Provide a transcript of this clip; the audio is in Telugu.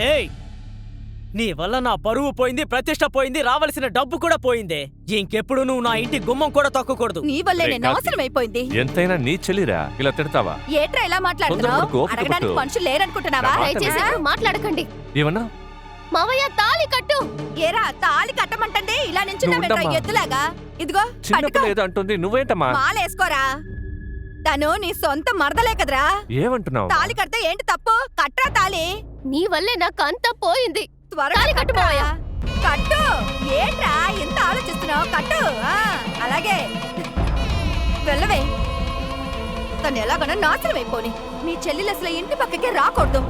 ఏయ్, నీ వల్ల నా పరువు పోయింది, ప్రతిష్ట పోయింది, రావలసిన డబ్బు కూడా పోయింది. ఇంకెప్పుడు నువ్వు నా ఇంటి గుమ్మం కూడా తొక్కకూడదు. నీ వల్లే నేను నాశనం అయిపోయింది. ఎంతైనా నీ చెల్లిరా, ఇలా తిడతావా? ఏట్రా ఇలా మాట్లాడుతున్నావు? తొందరపడకు, ఓపిక అడగడానికి పట్టు. మనుషులు లేరనుకుంటున్నావా? నా మాట దయచేసి విను. ఎవరు మాట్లాడకండి. ఏమన్నా? మావయ్య తాళి కట్టు. ఏరా తాళి కట్టమంటే ఇలా నించున్నావేంట్రా నువ్వు ఉండమ్మా. ఎద్దులాగా? ఇదిగో చిన్నప్పుడు పట్టుకో. ఏదో అంటుంది, నువ్వేంటమ్మా? మాలేసుకోరా. తను నీ సొంత మరదలే కదరా. ఏమంటున్నావు? తాళి కడితే ఏంటి తప్పు? కట్రా తాళి. నీ వల్లే నాకు అంతా పోయింది. త్వరగా తాళి కట్టు కట్టురా. మావయ్య. కట్టు. ఏంట్రా ఎంత ఆలోచిస్తున్నావు? కట్టు. అలాగే వెళ్ళవే. తను ఎలాగైనా నాశనం అయిపోని. మీ చెల్లెలు అసలు ఇంటి పక్కకే రాకూడదు.